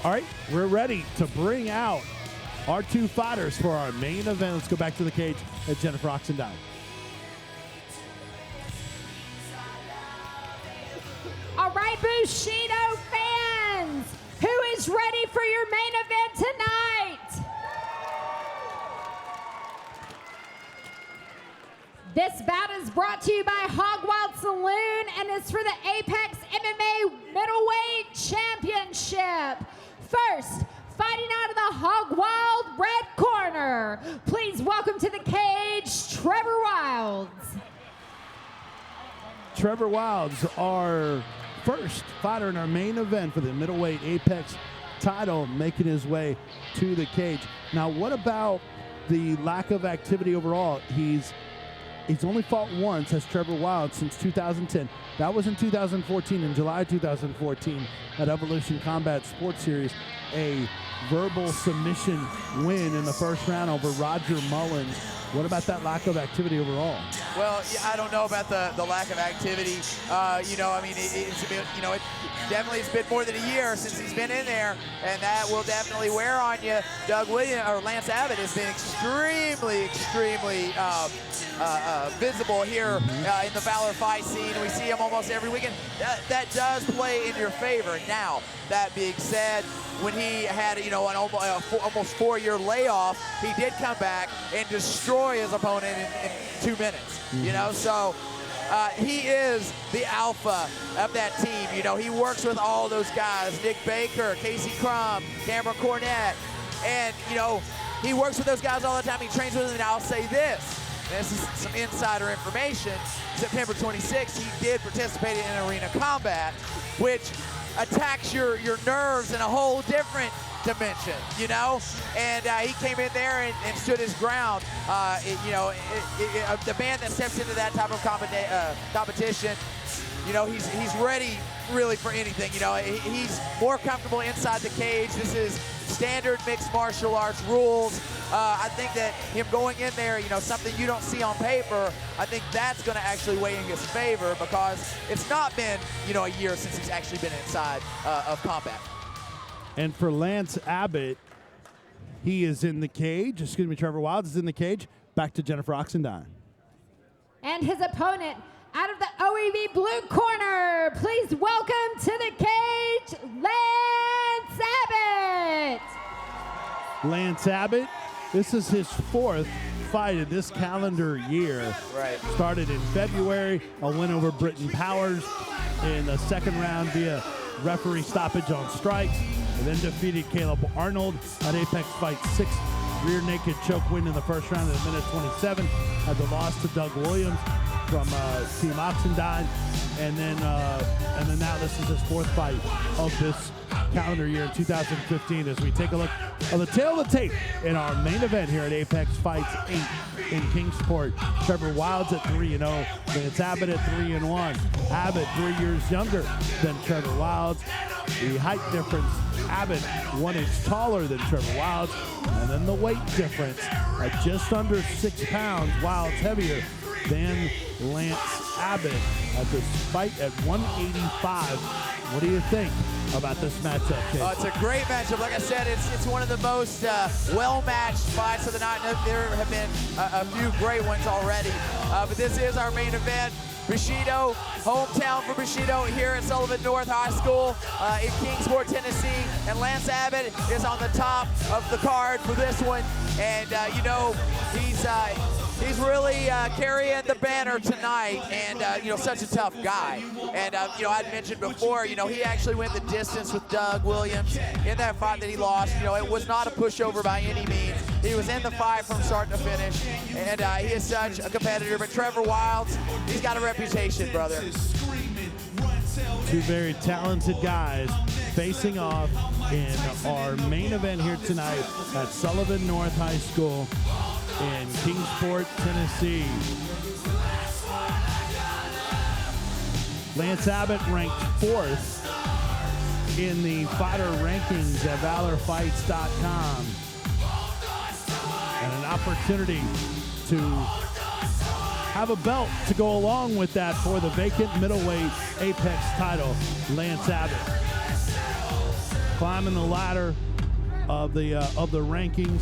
All right, we're ready to bring out our two fighters for our main event. Let's go back to the cage at Jennifer Oxendine. All right, Bushido fans, who is ready for your main event tonight? This bout is brought to you by Hog Wild Saloon and is for the Apex MMA Middleweight Championship. First, fighting out of the Hog Wild red corner, please welcome to the cage, Trevor Wilds. Trevor Wilds, our first fighter in our main event for the middleweight Apex title, making his way to the cage. Now, what about the lack of activity overall? He's only fought once as Trevor Wilds since 2010. That was in 2014, in July 2014, at Evolution Combat Sports Series, a verbal submission win in the first round over Roger Mullins. What about that lack of activity overall? Well, yeah, I don't know about the lack of activity. I mean, it's been, it definitely has been more than a year since he's been in there, and that will definitely wear on you. Doug Williams or Lance Abbott has been extremely visible here in the Valor fight scene. We see him almost every weekend. That does play in your favor. Now, that being said, when he had an almost 4-year layoff, he did come back and destroy his opponent in 2 minutes. So he is the alpha of that team. He works with all those guys: Nick Baker, Casey Crum, Cameron Cornett, and he works with those guys all the time. He trains with them. And I'll say this is some insider information. September 26th, he did participate in arena combat, which attacks your nerves in a whole different dimension, and he came in there and stood his ground. The man that steps into that type of competition, he's ready really for anything. He's more comfortable inside the cage. This is standard mixed martial arts rules. I think that him going in there, something you don't see on paper, I think that's going to actually weigh in his favor, because it's not been, a year since he's actually been inside of combat. And for Lance Abbott, he is in the cage. Trevor Wilds is in the cage. Back to Jennifer Oxendine. And his opponent out of the OEV blue corner, please welcome to the cage, Lance Abbott. Lance Abbott, this is his 4th fight of this calendar year. Right. Started in February, a win over Britton Powers in the second round via referee stoppage on strikes, and then defeated Caleb Arnold at Apex Fight 6. Rear naked choke win in the first round at minute 27. Had the loss to Doug Williams from Team Oxendine, and then now this is his 4th fight of this calendar year in 2015. As we take a look at the tail of the tape in our main event here at Apex Fights 8 in Kingsport. Trevor Wilds at 3-0, Lance Abbott at 3-1. Abbott 3 years younger than Trevor Wilds. The height difference, Abbott 1 inch taller than Trevor Wilds, and then the weight difference at just under 6 pounds, Wilds heavier than Lance Abbott at this fight at 185. What do you think about this matchup, Chase? It's a great matchup. Like I said, it's one of the most well-matched fights of the night. There have been a few great ones already, but this is our main event. Bushido, hometown for Bushido here at Sullivan North High School in Kingsport, Tennessee. And Lance Abbott is on the top of the card for this one. And, he's really carrying the banner tonight, and such a tough guy. And I'd mentioned before, he actually went the distance with Doug Williams in that fight that he lost. It was not a pushover by any means. He was in the fight from start to finish, and he is such a competitor. But Trevor Wilds, he's got a reputation, brother. Two very talented guys facing off in our main event here tonight at Sullivan North High School in Kingsport, Tennessee. Lance Abbott ranked 4th in the fighter rankings at ValorFights.com. And an opportunity to have a belt to go along with that for the vacant middleweight Apex title, Lance Abbott. climbing the ladder of the rankings,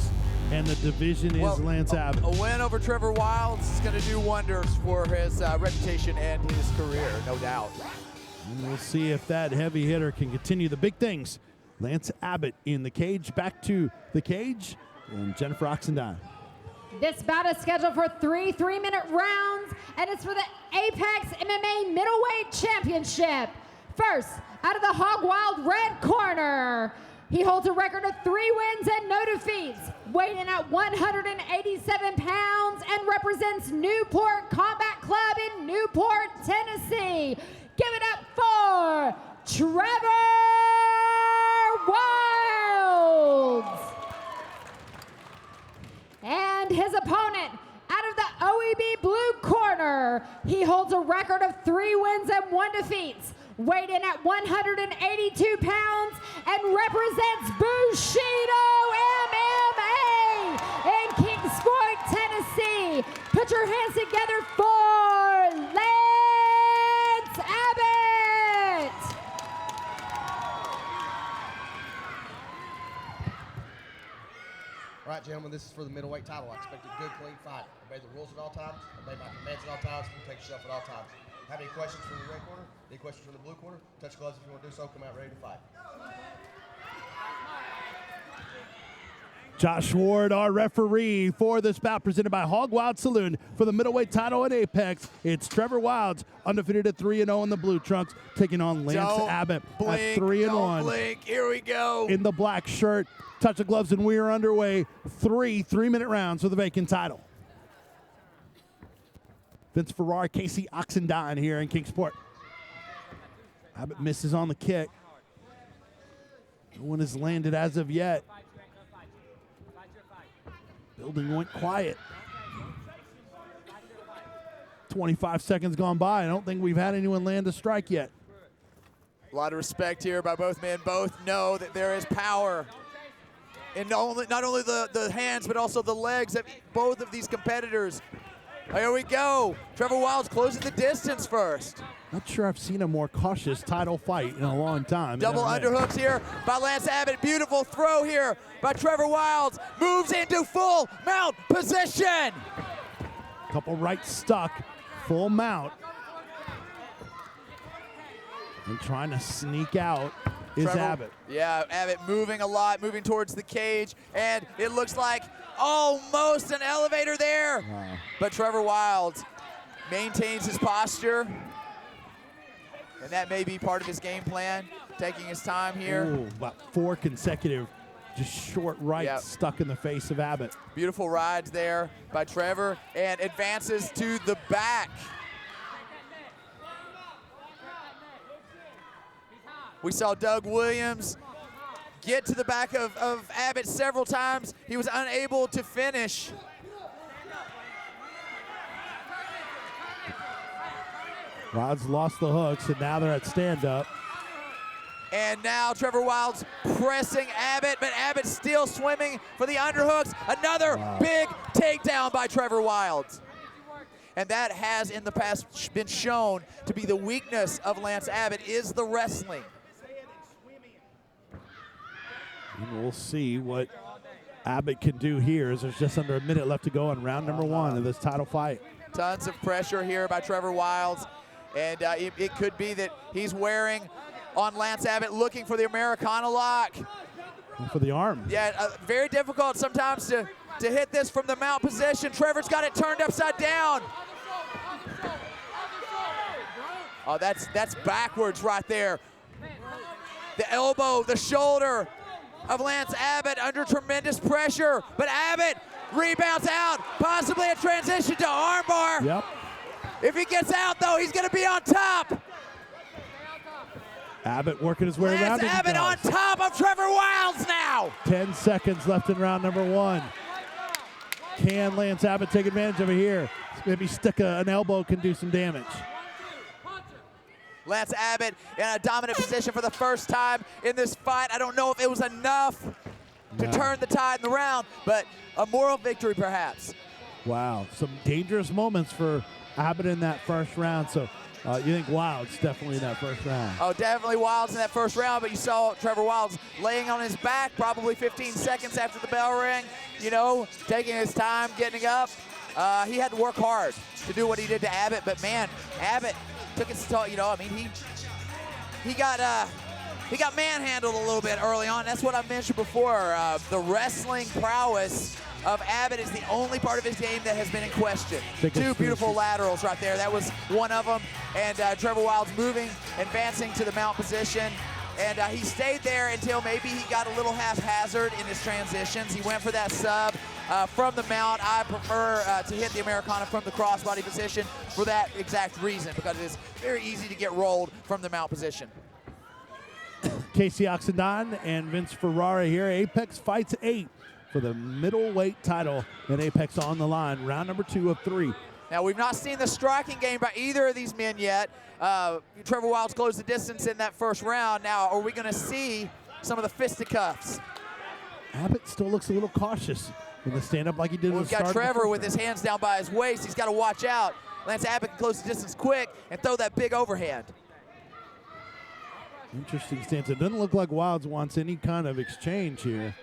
and the division is Lance Abbott. A win over Trevor Wilds is going to do wonders for his reputation and his career, no doubt. And we'll see if that heavy hitter can continue the big things. Lance Abbott in the cage. Back to the cage, and Jennifer Oxendine. This bout is scheduled for 3 3-minute rounds, and it's for the Apex MMA Middleweight Championship. First, out of the Hog Wild red corner, he holds a record of 3 wins and no defeats, weighing in at 187 pounds and represents Newport Combat Club in Newport, Tennessee. Give it up for Trevor Wilds. And his opponent, out of the OEB blue corner, he holds a record of 3 wins and 1 defeats, weighed in at 182 pounds and represents Bushido MMA in Kingsport, Tennessee. Put your hands together for Lance Abbott. All right, gentlemen, this is for the middleweight title. I expect a good, clean fight. Obey the rules at all times, obey my commands at all times, protect yourself at all times. Have any questions from the red corner? Any questions from the blue corner? Touch gloves if you want to do so. Come out ready to fight. Josh Ward, our referee for this bout, presented by Hog Wild Saloon for the middleweight title at Apex. It's Trevor Wilds, undefeated at 3-0 in the blue trunks, taking on Lance Abbott at 3-1. Don't blink. Here we go. In the black shirt, touch of gloves, and we are underway. 3 3-minute rounds for the vacant title. Vince Ferrari, Casey Oxendine here in Kingsport. Abbott misses on the kick. No one has landed as of yet. Building went quiet. 25 seconds gone by. I don't think we've had anyone land a strike yet. A lot of respect here by both men. Both know that there is power in not only the hands, but also the legs of both of these competitors. Here we go. Trevor Wilds closing the distance first. Not sure I've seen a more cautious title fight in a long time. Double underhooks here by Lance Abbott. Beautiful throw here by Trevor Wilds. Moves into full mount position. Couple right stuck, full mount. And trying to sneak out is Trevor, Abbott. Yeah, Abbott moving a lot, moving towards the cage, and it looks like almost an elevator there. Wow. But Trevor Wilds maintains his posture, and that may be part of his game plan, taking his time here. Ooh, about 4 consecutive, just short rights stuck in the face of Abbott. Beautiful rides there by Trevor, and advances to the back. We saw Doug Williams get to the back of Abbott several times. He was unable to finish. Wilds lost the hooks, and now they're at stand-up. And now Trevor Wilds pressing Abbott, but Abbott still swimming for the underhooks. Another big takedown by Trevor Wilds. And that has in the past been shown to be the weakness of Lance Abbott, is the wrestling. And we'll see what Abbott can do here, as there's just under a minute left to go in round number 1 of this title fight. Tons of pressure here by Trevor Wilds, and it could be that he's wearing on Lance Abbott, looking for the Americana lock. And for the arm. Yeah, very difficult sometimes to hit this from the mount position. Trevor's got it turned upside down. Oh, that's backwards right there. The elbow, the shoulder of Lance Abbott under tremendous pressure, but Abbott rebounds out, possibly a transition to armbar. Yep. If he gets out, though, he's going to be on top. Abbott working his way around. Lance Abbott on top of Trevor Wilds now. 10 seconds left in round number 1. Can Lance Abbott take advantage of it here? Maybe stick an elbow can do some damage. Lance Abbott in a dominant position for the first time in this fight. I don't know if it was enough to turn the tide in the round, but a moral victory perhaps. Wow, some dangerous moments for Abbott in that first round. So You think Wilds definitely in that first round? Oh, definitely Wilds in that first round, but you saw Trevor Wilds laying on his back probably 15 seconds after the bell rang, you know, taking his time, getting up. He had to work hard to do what he did to Abbott, but man, Abbott took his toll, you know, I mean, he got manhandled a little bit early on. That's what I mentioned before. The wrestling prowess of Abbott is the only part of his game that has been in question. Two beautiful laterals right there. That was one of them. And Trevor Wilds moving, advancing to the mount position. And he stayed there until maybe he got a little haphazard in his transitions. He went for that sub from the mount. I prefer to hit the Americana from the crossbody position for that exact reason, because it is very easy to get rolled from the mount position. Casey Oxendine and Vince Ferrara here. Apex Fights 8 for the middleweight title, and Apex on the line. Round number 2 of 3. Now, we've not seen the striking game by either of these men yet. Trevor Wilds closed the distance in that first round. Now, are we going to see some of the fisticuffs? Abbott still looks a little cautious in the stand-up like he did. We've got Trevor with his hands down by his waist. He's got to watch out. Lance Abbott can close the distance quick and throw that big overhand. Interesting stance. It doesn't look like Wilds wants any kind of exchange here.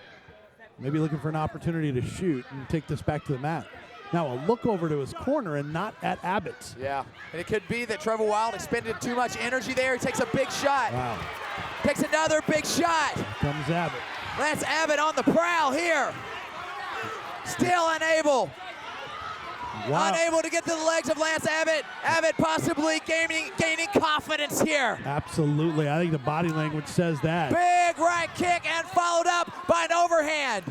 Maybe looking for an opportunity to shoot and take this back to the mat. Now a look over to his corner and not at Abbott's. Yeah, and it could be that Trevor Wild expended too much energy there. He takes a big shot. Wow. Takes another big shot. Here comes Abbott. Lance Abbott on the prowl here. Still unable. Wow. Unable to get to the legs of Lance Abbott. Abbott possibly gaining confidence here. Absolutely. I think the body language says that. Big right kick and followed up by an overhand.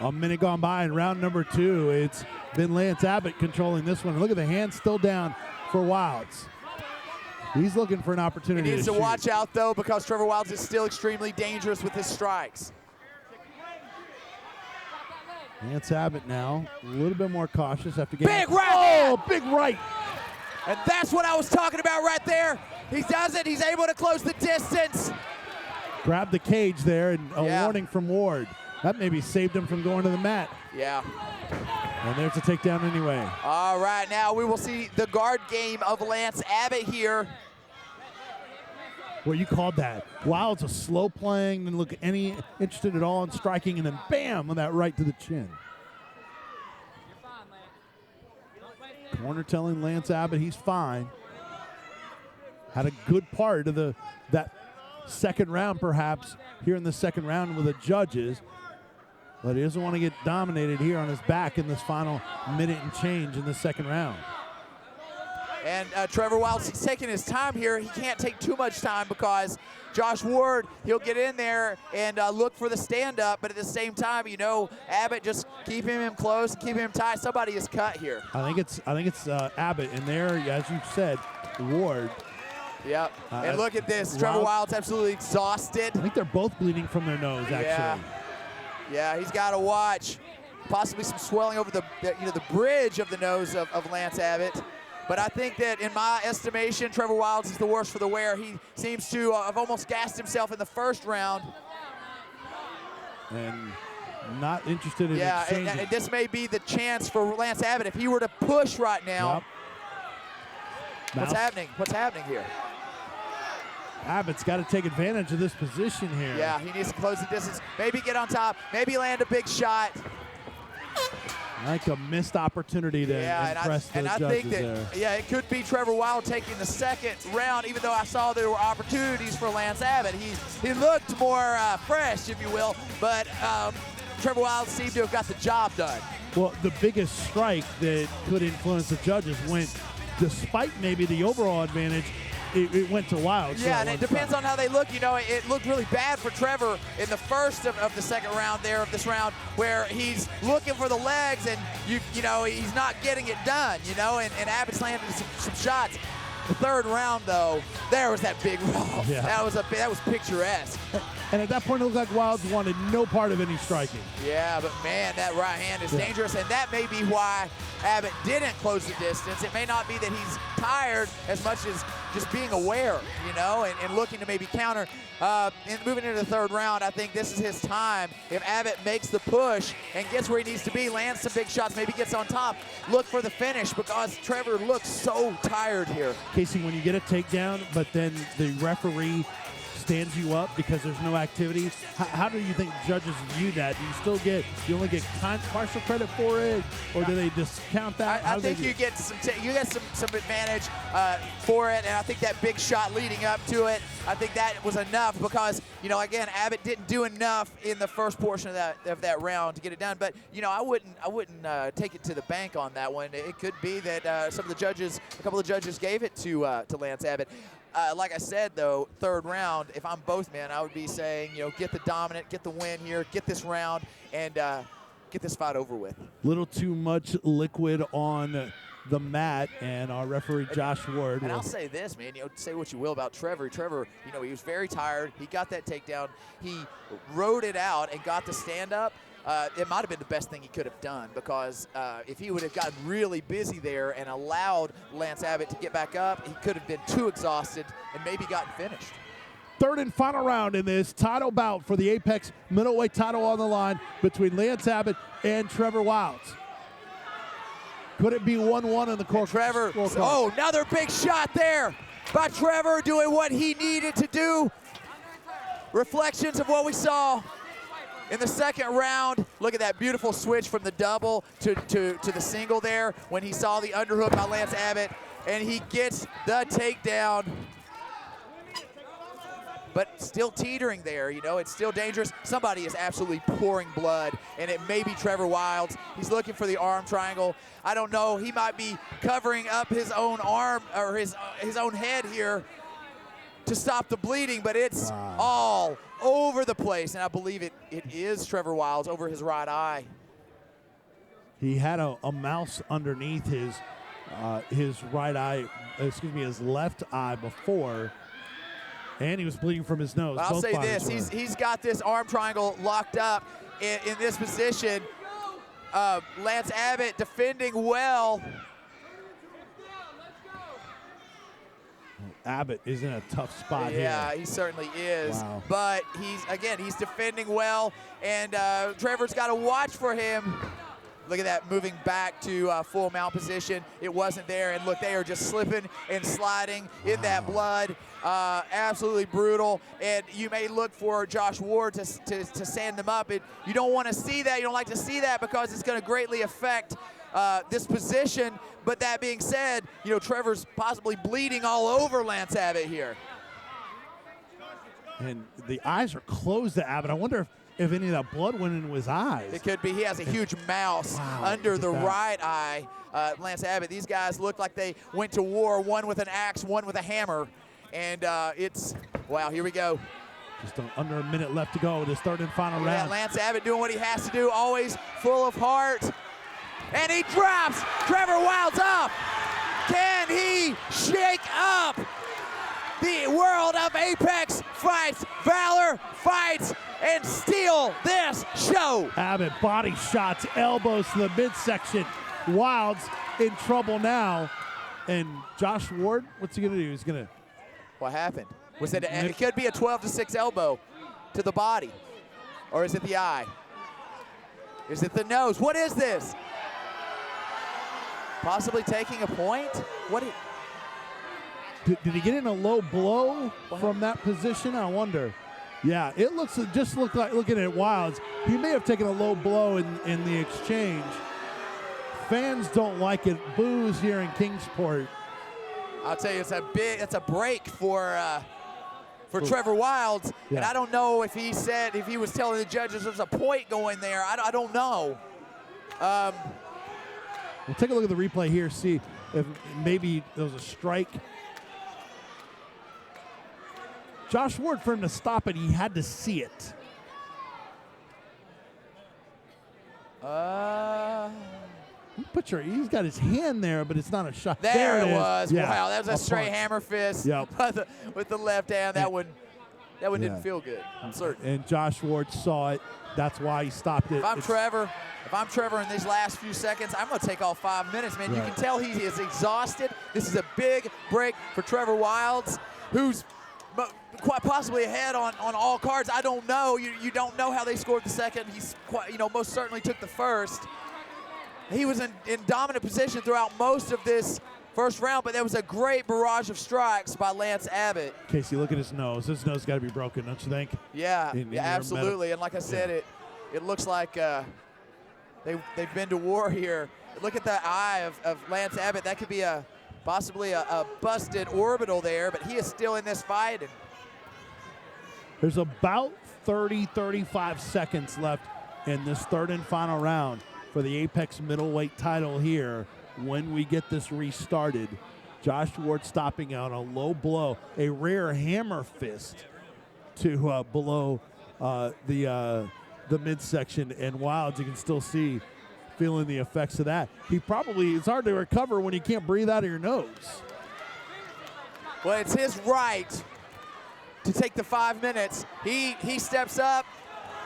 A minute gone by in round number 2. It's been Lance Abbott controlling this one. Look at the hands still down for Wilds. He's looking for an opportunity. He needs to shoot. watch out, though, because Trevor Wilds is still extremely dangerous with his strikes. Lance Abbott now a little bit more cautious after getting big right. Oh, big right. And that's what I was talking about right there. He does it. He's able to close the distance. Grabbed the cage there, and a warning from Ward. That maybe saved him from going to the mat. Yeah. And there's a takedown anyway. All right, now we will see the guard game of Lance Abbott here. Well, you called that. Wilds a slow playing, didn't look any interested at all in striking, and then bam on that right to the chin. Corner telling Lance Abbott he's fine. Had a good part of that second round, perhaps, here in the second round with the judges. But he doesn't want to get dominated here on his back in this final minute and change in the second round. And Trevor Wilds, he's taking his time here. He can't take too much time because Josh Ward, he'll get in there and look for the stand-up, but at the same time, you know, Abbott just keeping him close, keeping him tight. Somebody is cut here. I think it's Abbott, and there, as you said, Ward. Yep. And look at this. Trevor Wilds absolutely exhausted. I think they're both bleeding from their nose, actually. Yeah, he's got to watch. Possibly some swelling over the bridge of the nose of Lance Abbott. But I think that, in my estimation, Trevor Wilds is the worst for the wear. He seems to have almost gassed himself in the first round. And not interested in exchanging. And this may be the chance for Lance Abbott. If he were to push right now, what's happening? What's happening here? Abbott's got to take advantage of this position here. Yeah, he needs to close the distance. Maybe get on top. Maybe land a big shot. Like a missed opportunity to impress the judges think that, there. it could be Trevor Wild taking the second round, even though I saw there were opportunities for Lance Abbott. He looked more fresh, if you will, but Trevor Wild seemed to have got the job done. Well, the biggest strike that could influence the judges went, despite maybe the overall advantage, it went to Wild. Yeah, and it depends on how they look. You know, it looked really bad for Trevor in the first of the second round there of this round, where he's looking for the legs and you know he's not getting it done. You know, and Abbott's landed some shots. The third round, though, there was that big roll. Yeah. That was picturesque. And at that point, it looked like Wilds wanted no part of any striking. Yeah, but man, that right hand is dangerous, and that may be why Abbott didn't close the distance. It may not be that he's tired as much as just being aware, you know, and looking to maybe counter. And moving into the third round, I think this is his time. If Abbott makes the push and gets where he needs to be, lands some big shots, maybe gets on top, look for the finish because Trevor looks so tired here. Casey, when you get a takedown, but then the referee stands you up because there's no activity, how do you think judges view that? Do you only get partial credit for it, or do they discount that? I think you get some advantage for it, and I think that big shot leading up to it, I think that was enough because, you know, again, Abbott didn't do enough in the first portion of that round to get it done. But, you know, I wouldn't take it to the bank on that one. It could be that a couple of judges gave it to Lance Abbott. Like I said, though, third round, if I'm both men, I would be saying, you know, get the dominant, get the win here, get this round, and get this fight over with. Little too much liquid on the mat, and our referee, Josh Ward. And I'll say this, man, you know, say what you will about Trevor. Trevor, you know, he was very tired. He got that takedown. He rode it out and got the stand-up. It might have been the best thing he could have done because if he would have gotten really busy there and allowed Lance Abbott to get back up, he could have been too exhausted and maybe gotten finished. Third and final round in this title bout for the Apex middleweight title on the line between Lance Abbott and Trevor Wilds. Could it be 1-1 in the court? Trevor, oh, another big shot there by Trevor doing what he needed to do. Reflections of what we saw in the second round. Look at that beautiful switch from the double to the single there when he saw the underhook by Lance Abbott, and he gets the takedown. But still teetering there, you know, it's still dangerous. Somebody is absolutely pouring blood, and it may be Trevor Wilds. He's looking for the arm triangle. I don't know, he might be covering up his own arm or his own head here to stop the bleeding, but it's all over the place, and I believe it is Trevor Wilds over his right eye. He had a mouse underneath his right eye, his left eye before, and he was bleeding from his nose. I'll say this, he's got this arm triangle locked up in this position. Lance Abbott defending well. Abbott is in a tough spot here. Yeah, he certainly is. Wow. But he's defending well, and Trevor's got to watch for him. Look at that, moving back to full mount position. It wasn't there, and look, they are just slipping and sliding in that blood. Absolutely brutal, and you may look for Josh Ward to sand them up. You don't want to see that. You don't like to see that because it's going to greatly affect this position. But that being said, you know, Trevor's possibly bleeding all over Lance Abbott here. And the eyes are closed to Abbott. I wonder if any of that blood went into his eyes. It could be. He has a huge mouse under the right eye. Lance Abbott, these guys look like they went to war, one with an axe, one with a hammer. And wow, here we go. Just under a minute left to go. This third and final round. Lance Abbott doing what he has to do, always full of heart. And he drops Trevor Wilds up. Can he shake up the world of Apex Fights, Valor Fights, and steal this show? Abbott body shots, elbows to the midsection. Wilds in trouble now. And Josh Ward, what's he going to do? He's going to... What happened? Was it could be a 12-6 elbow to the body. Or is it the eye? Is it the nose? What is this? Possibly taking a point? What? Did he get in a low blow from that position? I wonder. Yeah, it just looked like, looking at Wilds, he may have taken a low blow in the exchange. Fans don't like it. Boos here in Kingsport. I'll tell you, it's a break for Trevor Wilds, and I don't know if he was telling the judges there's a point going there. I don't know. We'll take a look at the replay here, see if maybe there was a strike. Josh Ward, for him to stop it, he had to see it. He's got his hand there, but it's not a shot. There it was. Yeah. Wow, that was a straight hammer fist with the left hand. That one. that one didn't feel good. I'm certain. And Josh Schwartz saw it. That's why he stopped it. If I'm Trevor in these last few seconds, I'm going to take all 5 minutes, man. You can tell he is exhausted. This is a big break for Trevor Wilds, who's quite possibly ahead on all cards. I don't know. You don't know how they scored the second. He's quite, most certainly took the first. He was in dominant position throughout most of this first round, but there was a great barrage of strikes by Lance Abbott. Casey, look at his nose. His nose got to be broken, don't you think? Yeah, absolutely. And like I said, it looks like they've been to war here. Look at the eye of Lance Abbott. That could be possibly a busted orbital there, but he is still in this fight. And there's about 35 seconds left in this third and final round for the Apex middleweight title here. When we get this restarted, Josh Schwartz stopping out a low blow, a rare hammer fist to below the midsection, and Wilds, you can still see feeling the effects of that. It's hard to recover when you can't breathe out of your nose. Well, it's his right to take the 5 minutes. He steps up.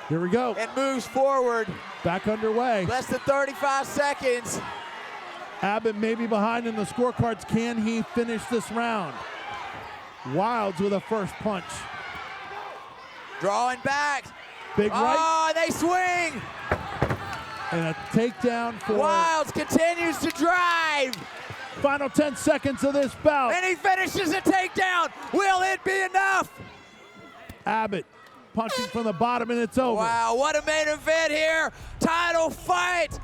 Here we go. And moves forward. Back underway. Less than 35 seconds. Abbott may be behind in the scorecards. Can he finish this round? Wilds with a first punch. Drawing back. Big right. Oh, they swing. And a takedown for Wilds continues to drive. Final 10 seconds of this bout. And he finishes a takedown. Will it be enough? Abbott punching from the bottom, and it's over. Wow, what a main event here. Title fight.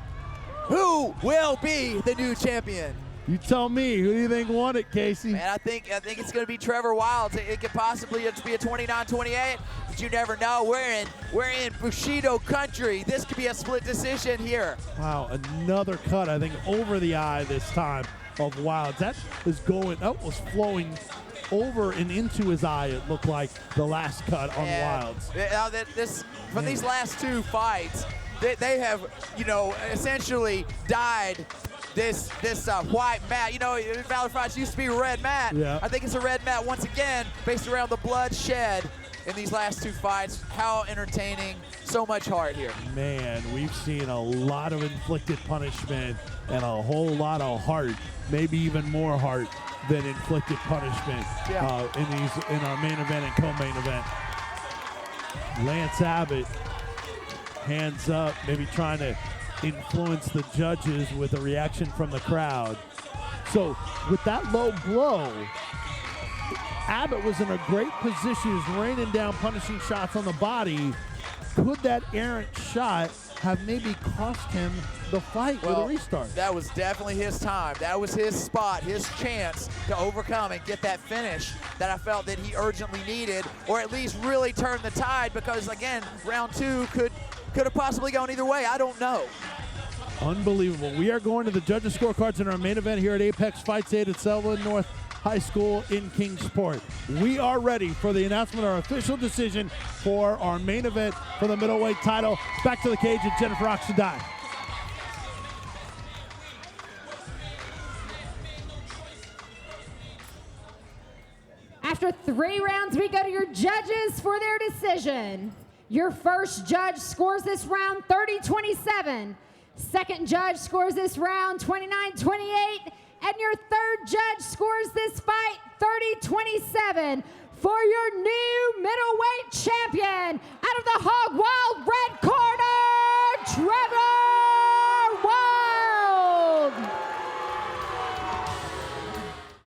Who will be the new champion? You tell me. Who do you think won it, Casey? Man, I think it's going to be Trevor Wilds. It could possibly be a 29-28, but you never know. We're in Bushido country. This could be a split decision here. Wow, another cut, I think, over the eye this time of Wilds. That was flowing over and into his eye, it looked like, the last cut on Wilds. These last two fights, they have, essentially dyed this white mat. Valor Fights used to be a red mat. Yeah. I think it's a red mat once again, based around the blood shed in these last two fights. How entertaining. So much heart here. Man, we've seen a lot of inflicted punishment and a whole lot of heart, maybe even more heart than inflicted punishment in our main event and co-main event. Lance Abbott, hands up, maybe trying to influence the judges with a reaction from the crowd. So with that low blow, Abbott was in a great position. He was raining down punishing shots on the body. Could that errant shot have maybe cost him the fight with a restart? That was definitely his time. That was his spot, his chance to overcome and get that finish that I felt that he urgently needed, or at least really turn the tide, because, again, round two could have possibly gone either way. I don't know. Unbelievable. We are going to the judges' scorecards in our main event here at Apex Fights 8 at Sutherland North High School in Kingsport. We are ready for the announcement of our official decision for our main event for the middleweight title. Back to the cage at Jennifer Oxendine. After 3 rounds, we go to your judges for their decision. Your first judge scores this round 30-27. Second judge scores this round 29-28. And your third judge scores this fight 30-27 for your new middleweight champion out of the Hog